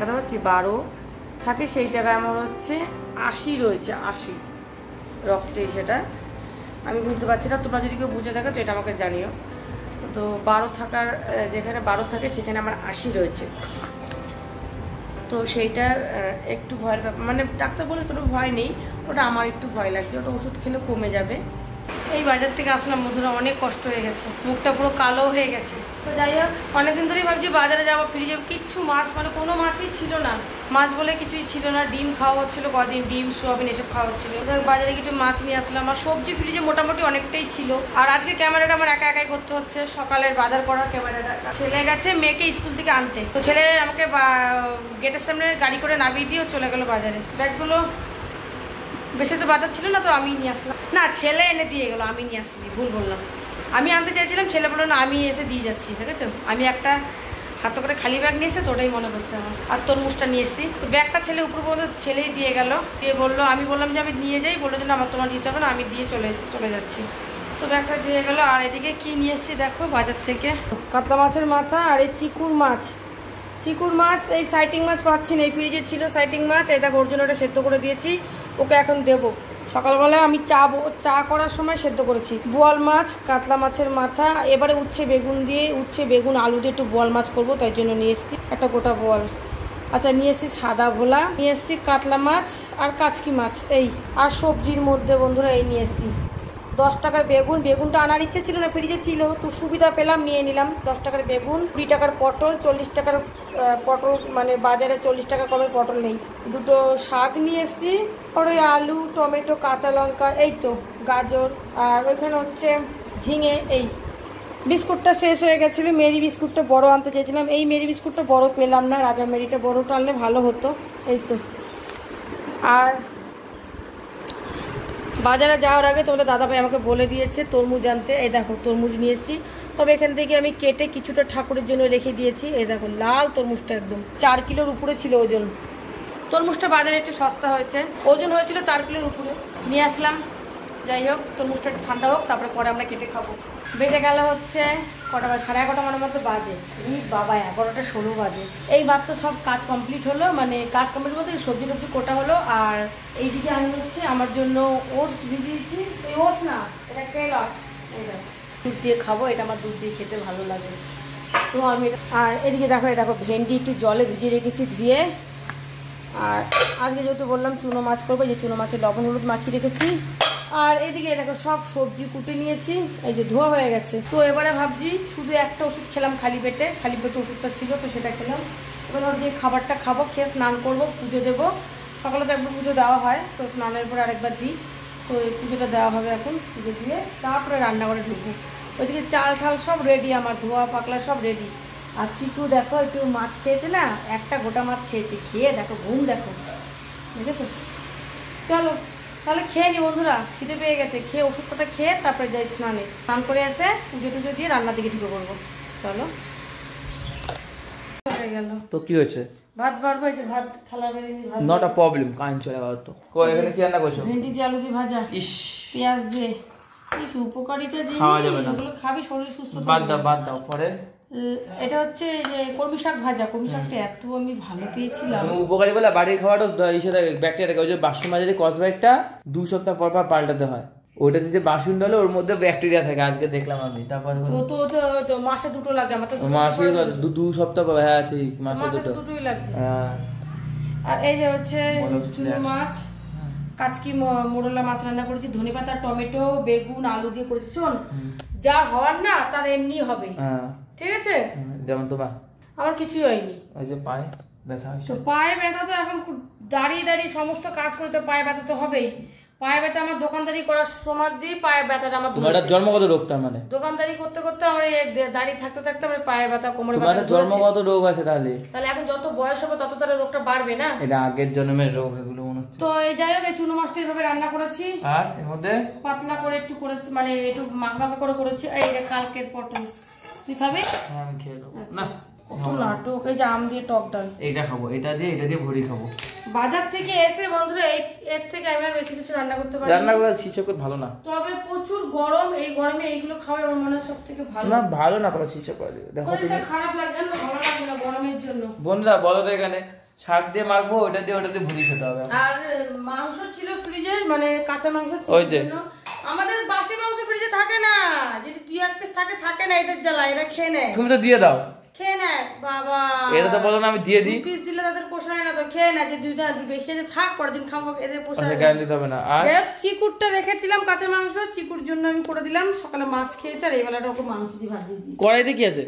কথা হচ্ছে 12 থাকে, সেই জায়গায় আমার হচ্ছে 80 রয়েছে, 80 রক্তে। সেটা আমি বুঝতে পারছি না, তোমরা যদি কেউ বুঝে থাকো তো এটা আমাকে জানিও। তো 12 থাকার, যেখানে 12 থাকে সেখানে আমার 80 রয়েছে। তো সেইটা একটু ভয়ের ব্যাপার, মানে ডাক্তার বলে কোনো ভয় নেই, ওটা আমার একটু ভয় লাগছে, ওটা ওষুধ খেলে কমে যাবে। এই বাজার থেকে আসলাম বন্ধুরা, অনেক কষ্ট হয়ে গেছে, মুখটা পুরো কালো হয়ে গেছে। তো যাই হোক, অনেকদিন ধরেই ভাবছি বাজারে যাবো, ফিরে যাবো, কিচ্ছু মাছ মানে কোনো মাছই ছিল না, মাছ বলে কিছুই ছিল না। ডিম খাওয়া হচ্ছিলো কদিন, ডিম সোয়াবিন এসব খাওয়া হচ্ছিলো। বাজারে কিছু মাছ নিয়ে আসলাম, আর সবজি ফ্রিজে মোটামুটি অনেকটাই ছিল। আর আজকে ক্যামেরাটা আমার একা একাই করতে হচ্ছে, সকালের বাজার করার ক্যামেরাটা। ছেলে গেছে মেয়েকে স্কুল থেকে আনতে, তো ছেলে আমাকে গেটের সামনে গাড়ি করে নামিয়ে দিয়েও চলে গেলো বাজারে। ব্যাগগুলো বেশি তো বাজার ছিল না, তো আমি নিয়ে আসলাম। না, ছেলে এনে দিয়ে গেলো, আমি নিয়ে আসিনি, ভুল বললাম। আমি আনতে চাইছিলাম, ছেলে বললো না আমি এসে দিয়ে যাচ্ছি, ঠিক আছে। আমি একটা হাতে করে খালি ব্যাগ নিয়ে এসে, তো ওটাই মনে পড়ছে আমার। আর তরমুজটা নিয়ে এসেছি, তো ব্যাগটা ছেলে উপর পর্যন্ত ছেলেই দিয়ে গেল, দিয়ে বললো, আমি বললাম যে আমি নিয়ে যাই, বললো যে না আমার তোমার দিতে হবে না, আমি দিয়ে চলে যাচ্ছি। তো ব্যাগটা দিয়ে গেল। আর এদিকে কি নিয়ে এসেছি দেখো বাজার থেকে, কাতলা মাছের মাথা আর এই চিকুর মাছ। এই সাইটিং মাছ পাচ্ছি না, এই ফ্রিজে ছিল সাইটিং মাছ, এই দেখো ওর জন্য ওটা সেদ্ধ করে দিয়েছি, ওকে এখন দেবো। সকালবেলায় আমি চা করার সময় সেদ্ধ করেছি। বোয়াল মাছ, কাতলা মাছের মাথা, এবারে উচ্ছে বেগুন আলু দিয়ে একটু বোয়াল মাছ করবো, তাই জন্য নিয়ে এসেছি একটা গোটা বোয়াল। আচ্ছা, নিয়ে এসেছি সাদা ভোলা, নিয়ে এসেছি কাতলা মাছ আর কাচকি মাছ, এই। আর সবজির মধ্যে বন্ধুরা এই নিয়ে এসেছি 10 টাকার বেগুনটা আনার ইচ্ছে ছিল না, ফ্রিজে ছিল, তো সুবিধা পেলাম নিয়ে নিলাম। 10 টাকার বেগুন, 20 টাকার পটল, 40 টাকার পটল, মানে বাজারে 40 টাকা কমের পটল নেই। দুটো শাক নিয়ে এসেছি, আর ওই আলু, টমেটো, কাঁচা লঙ্কা, এই তো গাজর, আর ওইখানে হচ্ছে ঝিঙে। এই বিস্কুটটা শেষ হয়ে গেছিলো, মেরি বিস্কুটটা বড় আনতে চেয়েছিলাম, এই মেরি বিস্কুটটা বড় পেলাম না, রাজা মেরিটা বড়টা আনলে ভালো হতো। এই তো। আর বাজারে যাওয়ার আগে তোমাদের দাদাভাই আমাকে বলে দিয়েছে তরমুজ আনতে, এই দেখো তরমুজ নিয়ে এসেছি। তবে এখান থেকে আমি কেটে কিছুটা ঠাকুরের জন্য রেখে দিয়েছি। এই দেখো লাল তরমুজটা, একদম 4 কিলোর উপরে ছিল ওজন। তরমুজটা বাজারে একটু সস্তা হয়েছে, ওজন হয়েছিল 4 কিলোর উপরে, নিয়ে আসলাম। যাই হোক, তরমুজটা একটু ঠান্ডা হোক, তারপরে পরে আমরা কেটে খাবো। বেজে গেল হচ্ছে কটা বাজে, 11:30 মনের মতো বাজে। বাবা 11টা 16 বাজে। এই মাত্র সব কাজ কমপ্লিট হলো, মানে কাজ কমপ্লিট বলতে সবজি টবজি কোটা হলো। আর এইদিকে আমি হচ্ছে আমার জন্য ওটস ভিজিয়েছি, এই ওটস না, এটা কেলস, দুধ দিয়ে খাবো, এটা আমার দুধ দিয়ে খেতে ভালো লাগে, তো আমি। আর এদিকে দেখো ভেন্ডি একটু জলে ভিজিয়ে রেখেছি ধুয়ে। আর আজকে যেহেতু বললাম চুনো মাছ করবো, যে চুনো মাছের লবণ হলুদ মাখিয়ে রেখেছি। আর এদিকে দেখো সব সবজি কুটে নিয়েছি, এই যে ধোয়া হয়ে গেছে। তো এবারে ভাবছি শুধু একটা ওষুধ খেলাম খালি পেটে ওষুধটা ছিল, তো সেটা খেলাম। এবার যে খাবারটা খাবো, খেয়ে স্নান করবো, পুজো দেবো। সকালে তো একবার পুজো দেওয়া হয়, তো স্নানের পর আরেকবার দিই, তো এই পুজোটা দেওয়া হবে এখন। পুজো দিয়ে তারপরে রান্নাঘরে ঢুকবো। ওইদিকে চাল ঠাল সব রেডি, আমার ধোয়া পাকলা সব রেডি। আর চিকু দেখো একটু মাছ খেয়েছে না, একটা গোটা মাছ খেয়েছে, খেয়ে দেখো ঘুম, দেখো দেখেছো। চলো তাহলে খেয়ে নি বন্ধুরা, খিদে পেয়ে গেছে, খেয়ে ওষুধটা খেয়ে তারপরে যাই স্নানে, স্নান করে এসে পুজো টুজো দিয়ে রান্নার দিকে ঢুকে পড়বো। চলো। হয়ে গেল তো কি হয়েছে? ভাত বাড়বো, এই যে ভাত থালা বেড়ে ভাত। নট আ প্রবলেম, কাইন চলে যাওয়ার তো। এখানে কি রান্না করছো? ভেন্ডি দিয়ে আলু দিয়ে ভাজা, ইস পেঁয়াজ দিয়ে। ইস উপকারিতা জিনিস, খাওয়া যাবে না, এগুলো খাবি শরীর সুস্থ বাদ দাও পরে। এটা হচ্ছে যে কলমি শাক ভাজা, কলমি শাকটা এত আমি ভালো পেয়েছিলাম। তুমি উপকারী বলে বাড়ির খাওয়াটা ইসে থাকে, ব্যাকটেরিয়া থাকে। ওই যে বাসন মাজে কসবাইটটা 2 সপ্তাহ পর পাল্টাতে হয়, ওটা যে বাসন ডালে ওর মধ্যে ব্যাকটেরিয়া থাকে, আজকে দেখলাম আমি। তারপর তো মাসে 2টো লাগে, আমার তো মাসে 2 সপ্তাহ, হ্যাঁ ঠিক, মাসে 2টোই লাগছে। হ্যাঁ। আর এই যে হচ্ছে চুনো মাছ, কাচকি মোরলা মাছ রান্না করেছি, ধনেপাতা টমেটো বেগুন আলু দিয়ে করেছি। শোন, যা হওয়ার না তার এমনি হবে, ঠিক আছে। যেমন তোমার আমার কিছুই হয়নি, ওই যে পায়ে ব্যথা হয়েছে। তো পায়ে ব্যথা তো এখন দাঁড়িয়ে সমস্ত কাজ করতে পায়ে ব্যথা তো হবেই। পায়ে ব্যথা আমার দোকানদারি করার সময় দিয়ে পায়ে ব্যথাটা আমার তোমার জন্মগত রোগ, তার মানে দোকানদারি করতে আমার দাঁড়িয়ে থাকতে আমার পায়ে ব্যথা, কোমরে ব্যথা। তোমার জন্মগত রোগ আছে তাহলে এখন যত বয়স হবে তত তার রোগটা বাড়বে না, এটা আগের জন্মের রোগ এগুলো মনে হচ্ছে। তো এই যাই হোক, এই চুনো মাছটা এইভাবে রান্না করেছি, আর এর মধ্যে পাতলা করে একটু করেছি, মানে একটু মাখা করে করেছি। এই যে কালকের পটল, তুই খাবি? হ্যাঁ আমি খেয়ে নেবো। না কত নাটক, এই যে আম দিয়ে টক ডাল, এটা খাবো, এটা দিয়ে ভরি খাবো। বাজার থেকে এসে বন্ধুরা এর থেকে আমি আর বেশি কিছু রান্না করতে পারি রান্না করা শিচকের ভালো না, তবে প্রচুর গরম, এই গরমে এইগুলো খাওয়া আমার মনে হয় সবথেকে ভালো। না ভালো না, তোমার শিচক করে দেখো, এটা খারাপ লাগে না, ভালো লাগে না গরমের জন্য। বন্ধুরা বলো তো এখানে শাক দিয়ে মাখবো, ওটা দিয়ে ভুড়ি খেতে হবে। আর মাংস ছিল ফ্রিজে, মানে কাঁচা মাংস ছিল। ওই যে আমাদের বাসি মাংস ফ্রিজে থাকে না, যদি 2-1 পিস থাকে না, এদের জ্বালা, এরা খেয়ে নেয়। তুমি তো দিয়ে দাও। খেয়ে নেয় বাবা, এটা তো বলো না আমি দিয়ে দিই। 2 পিস দিলে তাদের পোষায় না, তো খেয়ে নেয় যে 2টা বেশি যে থাক পরের দিন খাবো, এদের পোষায় না। গ্যারান্টি হবে না। আর চিকুরটা রেখেছিলাম কাঁচা মাংস, চিকুর জন্য আমি করে দিলাম। সকালে মাছ খেয়েছে আর এই বেলাটা ওকে মাংস দিয়ে ভাত দিয়ে দিই। কড়াইতে কি আছে?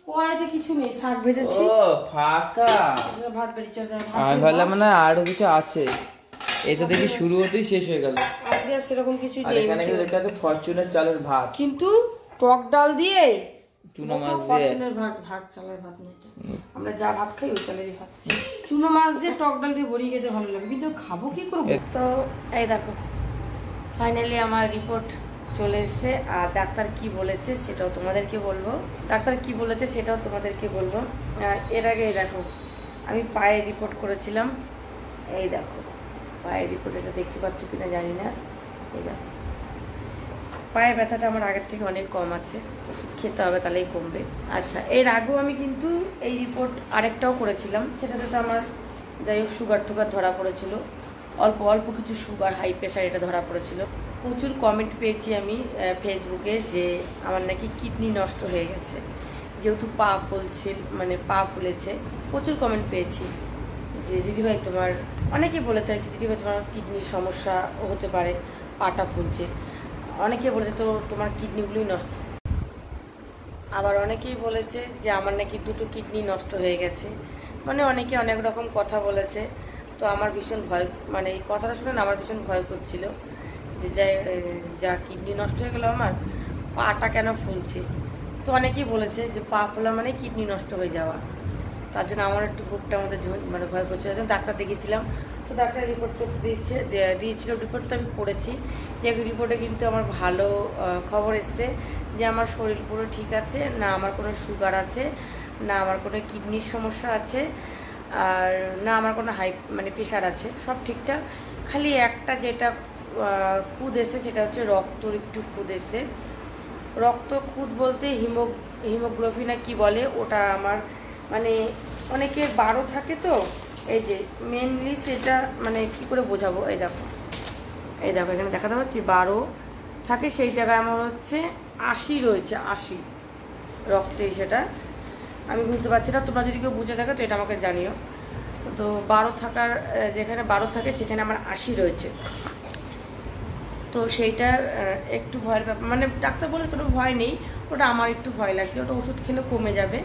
কড়াইতে কিছু নেই, শাক ভেজেছি। ও ফাঁকা, ভাত বেরিয়েছে। আমি ভাবলাম না আরো কিছু আছে। এটা দেখি শুরু হতেই শেষ হয়ে গেল। আজকে সেরকম কিছু আর নেই। এখানে দেখতে আছে ফরচুনের চালের ভাত, কিন্তু টক ডাল দিয়ে চুনো মাছ দিয়ে। ফরচুনের ভাত চালের ভাত নেই, আমরা যা ভাত খাই ওই চালেরই ভাত। চুনো মাছ দিয়ে টক ডাল দিয়ে ভরিয়ে খেতে ভালো লাগে, কিন্তু খাবো কি করবো। তো এই দেখো ফাইনালি আমার রিপোর্ট চলে এসেছে। আর ডাক্তার কি বলেছে সেটাও তোমাদেরকে বলবো। এর আগে দেখো আমি পায়ে রিপোর্ট করেছিলাম। এই দেখো পায়ের রিপোর্ট, এটা দেখতে পাচ্ছ কিনা জানি না। এই দেখো পায়ের ব্যথাটা আমার আগের থেকে অনেক কম আছে, ওষুধ খেতে হবে তাহলেই কমবে। আচ্ছা, এর আগেও আমি কিন্তু এই রিপোর্ট আরেকটাও করেছিলাম, সেটাতে তো আমার যাই হোক সুগার টুগার ধরা পড়েছিল, অল্প কিছু সুগার, হাই প্রেশার এটা ধরা পড়েছিল। প্রচুর কমেন্ট পেয়েছি আমি ফেসবুকে যে আমার নাকি কিডনি নষ্ট হয়ে গেছে, যেহেতু পা ফুলেছে। প্রচুর কমেন্ট পেয়েছি যে দিদিভাই তোমার, অনেকেই বলেছে আর কি, দিদিভাই তোমার কিডনির সমস্যা হতে পারে, পাটা ফুলছে। অনেকে বলেছে তো তোমার কিডনিগুলোই নষ্ট, আবার অনেকেই বলেছে যে আমার নাকি 2টো কিডনি নষ্ট হয়ে গেছে। মানে অনেকে অনেক রকম কথা বলেছে। তো আমার ভীষণ ভয়, মানে এই কথাটা শুনে আমার ভীষণ ভয় করছিল যে যা কিডনি নষ্ট হয়ে গেল, আমার পাটা কেন ফুলছে। তো অনেকেই বলেছে যে পা ফোলা মানে কিডনি নষ্ট হয়ে যাওয়া, তার জন্য আমার একটু বুকটার মধ্যে মানে ভয় করছিল। ডাক্তার দেখিয়েছিলাম, তো ডাক্তার রিপোর্ট করতে দিয়েছিল। রিপোর্ট তো আমি করেছি, যে রিপোর্টে কিন্তু আমার ভালো খবর এসছে যে আমার শরীর পুরো ঠিক আছে, না আমার কোনো সুগার আছে, না আমার কোনো কিডনির সমস্যা আছে, আর না আমার কোনো মানে প্রেশার আছে, সব ঠিকঠাক। খালি একটা যেটা খুদ এসে সেটা হচ্ছে রক্তর একটু খুদ এসে। রক্ত খুদ বলতে হিমোগ্লোবিন না কি বলে ওটা আমার, মানে অনেকের 12 থাকে, তো এই যে মেনলি সেটা মানে কি করে বোঝাবো। এই দেখো এখানে দেখাতে পাচ্ছি 12 থাকে, সেই জায়গায় আমার হচ্ছে 80 রয়েছে, 80 রক্তে। সেটা আমি বুঝতে পারছি না, তোমরা যদি কেউ বুঝে থাকো তো এটা আমাকে জানিও। তো 12 থাকার, যেখানে 12 থাকে সেখানে আমার 80 রয়েছে। তো সেইটা একটু ভয়ের ব্যাপার, মানে ডাক্তার বলে কোনো ভয় নেই, ওটা আমার একটু ভয় লাগছে। ওটা ওষুধ খেলে কমে যাবে,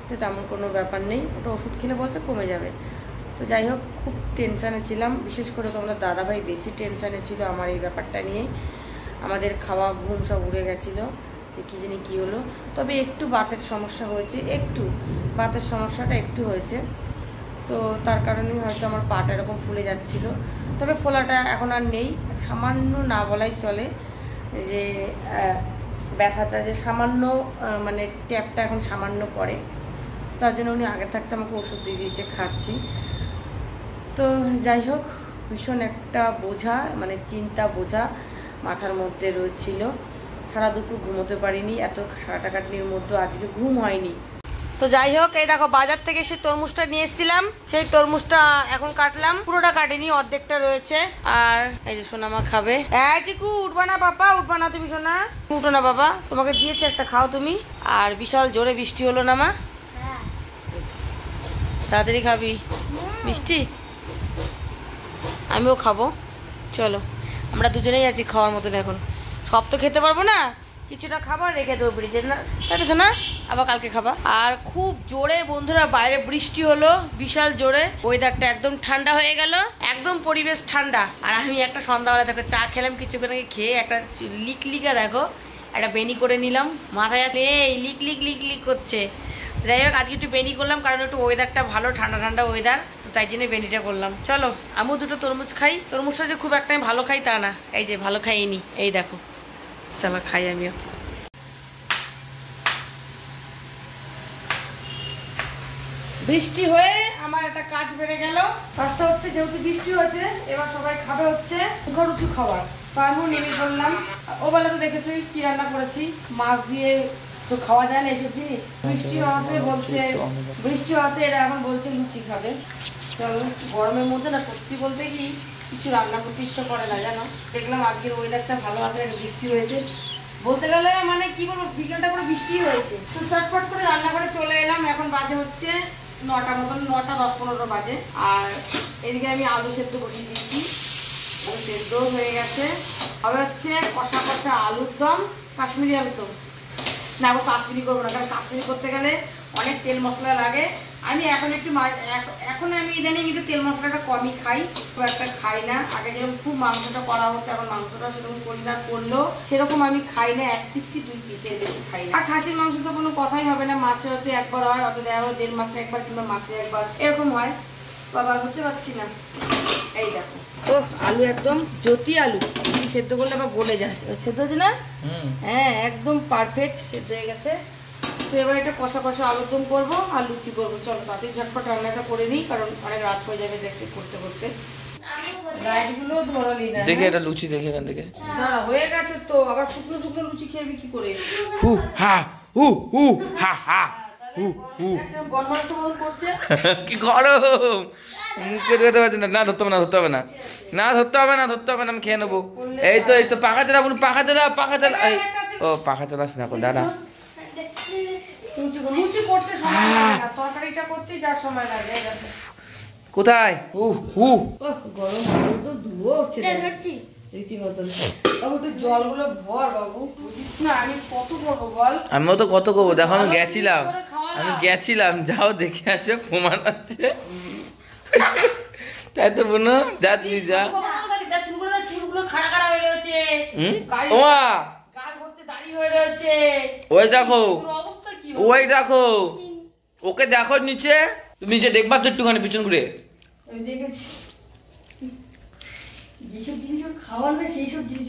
তো তেমন কোনো ব্যাপার নেই, ওটা ওষুধ খেলে বলছে কমে যাবে। তো যাই হোক খুব টেনশানে ছিলাম, বিশেষ করে তোমাদের দাদাভাই বেশি টেনশানে ছিল আমার এই ব্যাপারটা নিয়ে। আমাদের খাওয়া ঘুম সব উড়ে গেছিলো যে কী জানি কী হলো। তবে একটু বাতের সমস্যা হয়েছে, বাতের সমস্যাটা একটু হয়েছে, তো তার কারণেই হয়তো আমার পাটা এরকম ফুলে যাচ্ছিল। তবে ফোলাটা এখন আর নেই, সামান্য না বলাই চলে, যে ব্যথাটা যে সামান্য, মানে ট্যাপটা এখন সামান্য পড়ে, তার জন্য উনি আগে থাকতে আমাকে ওষুধ দিয়ে দিয়েছে, খাচ্ছি। তো যাই হোক ভীষণ একটা বোঝা, মানে চিন্তা বোঝা মাথার মধ্যে রয়েছিল। সারা দুপুর ঘুমোতে পারিনি, এত কাটাকাটির মধ্যে আজকে ঘুম হয়নি। তো যাই হোক এই দেখো বাজার থেকে সেই তরমুজটা নিয়ে এসেছিলাম, সেই তরমুজটা এখন কাটলাম, পুরোটা কাটিনি, অর্ধেকটা রয়েছে। আর এই যে সোনামা খাবে। চিকু উঠবা না বাবা, উঠবা না তুমি সোনা, উঠো না বাবা, তোমাকে দিয়েছে একটা, খাও তুমি। আর বিশাল জোরে বৃষ্টি হলো না মা, তাড়াতাড়ি খাবি মিষ্টি, আমিও খাবো। চলো আমরা দুজনেই আছি খাওয়ার মতন, এখন সব তো খেতে পারবো না, কিছুটা খাবার রেখে দেবো ফ্রিজে, না তাই তো শোনা, আবার কালকে খাবা। আর খুব জোরে বন্ধুরা বাইরে বৃষ্টি হলো, বিশাল জোরে, ওয়েদারটা একদম ঠান্ডা হয়ে গেল, একদম পরিবেশ ঠান্ডা। আর আমি একটা সন্ধ্যাবেলা দেখো চা খেলাম, কিছুক্ষণ আগে খেয়ে একটা লিকলিকা দেখো একটা বেনি করে নিলাম, মাথায় আসলে এই লিক করছে। যাই হোক আজকে একটু বেনি করলাম, কারণ একটু ওয়েদারটা ভালো, ঠান্ডা ওয়েদার, তো তাই জন্য বেনিটা করলাম। চলো আমিও 2টো তরমুজ খাই। তরমুজটা যে খুব একটা ভালো খাই তা না, এই যে ভালো খাইনি, এই দেখো, চলো খাই আমিও। বৃষ্টি হয়ে আমার একটা কাজ বেড়ে গেল। কাজটা হচ্ছে যেহেতু বৃষ্টি হয়েছে এবার সবাই খাবে হচ্ছে মুখরুচি খাবার, তো আমিও নেমে পড়লাম। ও বেলা তো দেখেছো কি রান্না করেছি, মাছ দিয়ে তো খাওয়া যায় না এসব জিনিস। বৃষ্টি হওয়াতে এরা এখন বলছে লুচি খাবে। চলো, গরমের মধ্যে না সত্যি বলতে কি কিছু রান্না করতে ইচ্ছা করে না জানো। দেখলাম আজকের ওয়েদারটা ভালো আছে, বৃষ্টি হয়েছে, বলতে গেলে মানে কি বলবো বিকেলটা পুরো বৃষ্টি হয়েছে। তো চটপট করে রান্না করে চলে এলাম। এখন বাজে হচ্ছে 9টা মতন, 9টা 10-15 বাজে। আর এদিকে আমি আলু সেদ্ধ বসিয়ে দিয়েছি, আলু সেদ্ধ হয়ে গেছে। আবার হচ্ছে কষা কষা আলুর দম, কাশ্মীরি আলুর দম। না গো, কাশ্মীরি করবো না, কারণ কাশ্মীরি করতে গেলে অনেক তেল মশলা লাগে। আমি এখন একটু এখন আমি ইদানিং একটু তেল মশলাটা কমই খাই, খুব একটা খাই না। আগে যেরকম খুব মাংসটা করা হতো, এখন মাংসটা সেরকম করি না, করলেও সেরকম আমি খাই না, 1 পিস কি 2 পিসের বেশি খাই না। আর খাসির মাংস তো কোনো কথাই হবে না, মাসে হয়তো একবার হয়, অত দেখা হলো 1.5 মাসে একবার কিংবা মাসে একবার এরকম হয়। বাবা বুঝতে পারছি না। এই দেখো ও আলু একদম জ্যোতি আলু, সেদ্ধ করলে আবার গলে যায়। সেদ্ধ হচ্ছে না? হ্যাঁ একদম পারফেক্ট সেদ্ধ হয়ে গেছে। তো এবার এটা কষা কষা আলুর দম করবো আর লুচি করবো। চলো তাতে ঝটপট রান্নাটা করে নিই, কারণ অনেক রাত হয়ে যাবে দেখতে করতে করতে। গাইডগুলো ধরালি না, দেখে এটা লুচি দেখে এখান থেকে। দাঁড়া হয়ে গেছে তো, আবার শুকনো শুকনো লুচি খেয়ে কি করে? হু হা হু হু হা হা হু হু গনমানটা মতন করছে। কি গরম, মুখে ধরতে পারছি না। না ধরতে হবে না, ধরতে হবে না, না ধরতে হবে না, ধরতে হবে না, আমি খেয়ে নেবো। এই তো পাখা চালা, পাখা চালা, পাখা চালা। ও পাখা চালাস না দাদা, লুচি করতে সময় লাগে না, তরকারিটা করতে যা সময় লাগে। কোথায়? গরম আলু তো ধুয়ো হচ্ছে রীতিমতন। বাবু একটু জলগুলো ভর বাবু, বুঝিস না আমি কত করবো বল। আমিও তো কত করবো, দেখো আমি গেছিলাম, যাও দেখে আসো, প্রমাণ আছে। তাই তো বোনো, যা তুই যা। চুলগুলো খাড়া খাড়া হয়ে রয়েছে, দাড়ি হয়ে রয়েছে। ওই দেখো, অবস্থা কি, ওই দেখো, ওকে দেখো নিচে, তুমি নিচে দেখবা তো একটুখানি পিছন ঘুরে। আমি দেখেছি যেসব জিনিস খাওয়ার না সেই সব জিনিস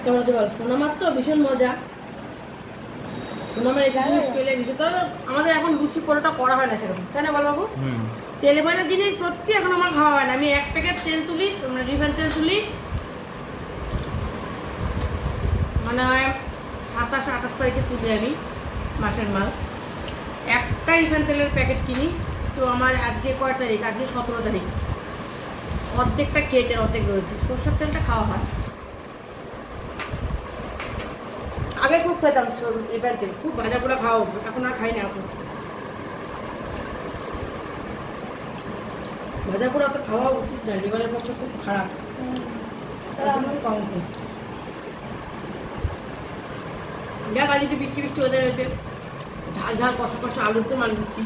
কেমন আছে বল। সোনামার তো ভীষণ মজা, সোনামার এসব জিনিস পেলে ভীষণ। তবে আমাদের এখন লুচি পরোটা করা হয় না সেরকম, তাই না বল বাবু? তেলে ভাজা জিনিস সত্যি এখন আমার খাওয়া হয় না। আমি 1 প্যাকেট তেল তুলি, রিফাইন তেল তুলি, মানে হয় 27-28 তারিখে তুলি আমি মাসের মাল। একটা রিফাইন তেলের প্যাকেট কিনি। তো আমার আজকে কয় তারিখ? আজকে 17 তারিখ। অর্ধেকটা খেয়েছে, অর্ধেক রয়েছে। সরষের তেলটা খাওয়া হয়, আগে খুব খেতাম রিফাইন তেল, খুব ভাজা পোড়া খাওয়া হতো, এখন আর খাই না। এখন ভাজা পোড়া তো খাওয়া উচিত না, লিভারের পক্ষে খুব খারাপ। কম যাক, আজ একটু বৃষ্টি বৃষ্টি ওদের হয়েছে, ঝাল ঝাল কষা কষা আলুর দম আর লুচি।